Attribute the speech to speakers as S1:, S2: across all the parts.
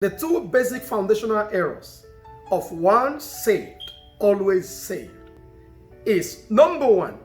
S1: The two basic foundational errors of once saved, always saved is number one,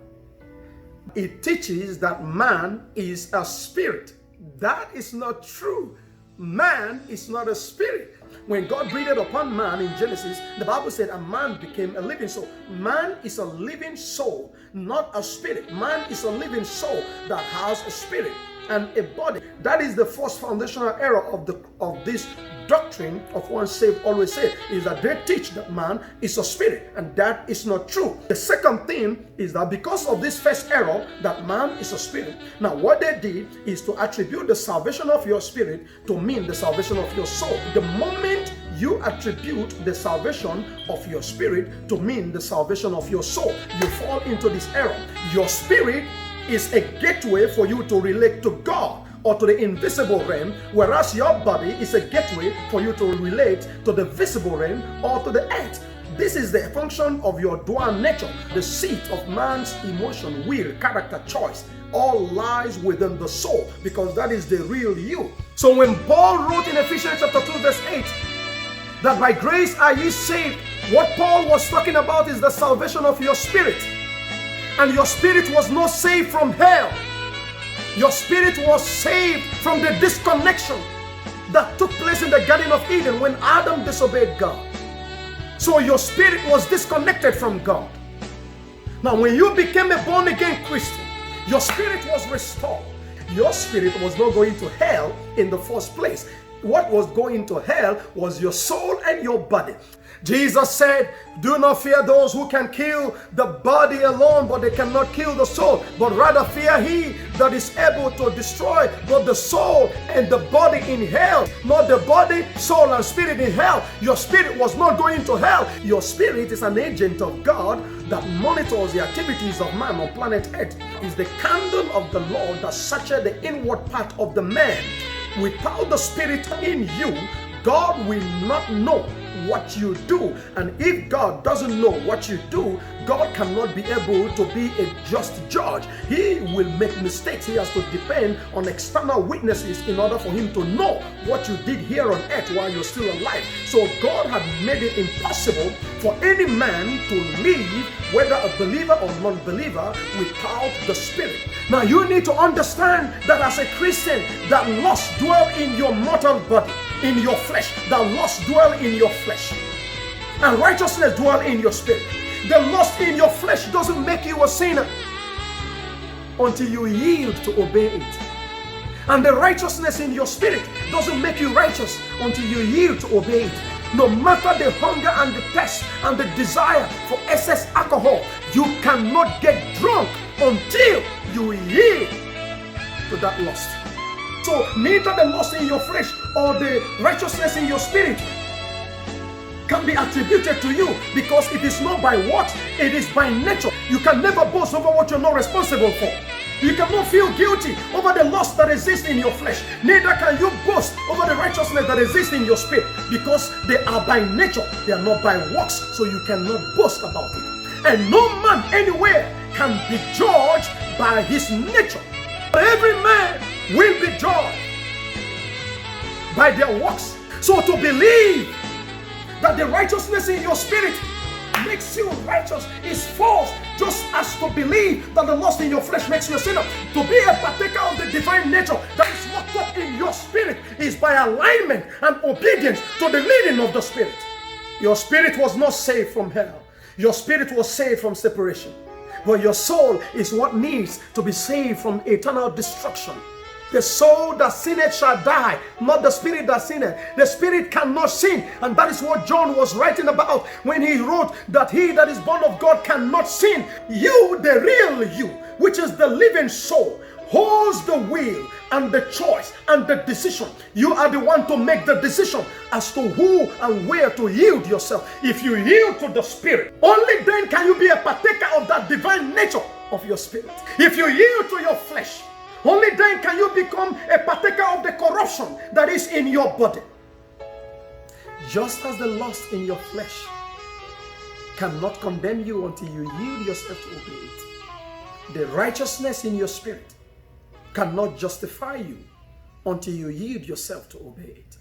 S1: it teaches that man is a spirit. That is not true. Man is not a spirit. When God breathed upon man in Genesis, the Bible said a man became a living soul. Man is a living soul, not a spirit. Man is a living soul that has a spirit and a body. That is the first foundational error of this doctrine of once saved, always saved, is that they teach that man is a spirit, and that is not true. The second thing is that because of this first error, that man is a spirit, now what they did is to attribute the salvation of your spirit to mean the salvation of your soul. The moment you attribute the salvation of your spirit to mean the salvation of your soul, you fall into this error. Your spirit is a gateway for you to relate to God or to the invisible realm, whereas your body is a gateway for you to relate to the visible realm or to the earth. This is the function of your dual nature. The seat of man's emotion, will, character, choice, all lies within the soul, because that is the real you. So when Paul wrote in Ephesians chapter 2 verse 8, that by grace are ye saved, what Paul was talking about is the salvation of your spirit. And your spirit was not saved from hell. Your spirit was saved from the disconnection that took place in the Garden of Eden when Adam disobeyed God. So your spirit was disconnected from God. Now when you became a born-again Christian, your spirit was restored. Your spirit was not going to hell in the first place. What was going to hell was your soul and your body. Jesus said, do not fear those who can kill the body alone, but they cannot kill the soul, but rather fear he that is able to destroy both the soul and the body in hell. Not the body, soul, and spirit in hell. Your spirit was not going to hell. Your spirit is an agent of God that monitors the activities of man on planet Earth. Is the candle of the Lord that searches the inward part of the man. Without the spirit in you, God will not know what you do. And if God doesn't know what you do, God cannot be able to be a just judge. He will make mistakes. He has to depend on external witnesses in order for him to know what you did here on earth while you're still alive. So God had made it impossible for any man to live, whether a believer or non-believer, without the Spirit. Now you need to understand that as a Christian, that lust dwell in your mortal body, in your flesh. That lust dwell in your flesh, and righteousness dwell in your spirit. The lust in your flesh doesn't make you a sinner until you yield to obey it, and the righteousness in your spirit doesn't make you righteous until you yield to obey it. No matter the hunger and the thirst and the desire for excess alcohol, you cannot get drunk until you yield to that lust. So neither the lust in your flesh or the righteousness in your spirit can be attributed to you, because it is not by what, it is by nature. You can never boast over what you're not responsible for. You cannot feel guilty over the lust that exists in your flesh. Neither can you boast over the righteousness that exists in your spirit, because they are by nature, they are not by works, so you cannot boast about it. And no man anywhere can be judged by his nature. Every man will be judged by their works. So to believe that the righteousness in your spirit makes you righteous is false, just as to believe that the lust in your flesh makes you a sinner. To be a partaker of the divine nature that is locked up in your spirit is by alignment and obedience to the leading of the Spirit. Your spirit was not saved from hell. Your spirit was saved from separation. But your soul is what needs to be saved from eternal destruction. The soul that sinneth shall die, not the spirit that sinneth. The spirit cannot sin, and that is what John was writing about when he wrote that he that is born of God cannot sin. You, the real you, which is the living soul, holds the will and the choice and the decision. You are the one to make the decision as to who and where to yield yourself. If you yield to the Spirit, only then can you be a partaker of that divine nature of your spirit. If you yield to your flesh, only then can you become a partaker of the corruption that is in your body. Just as the lust in your flesh cannot condemn you until you yield yourself to obey it, the righteousness in your spirit cannot justify you until you yield yourself to obey it.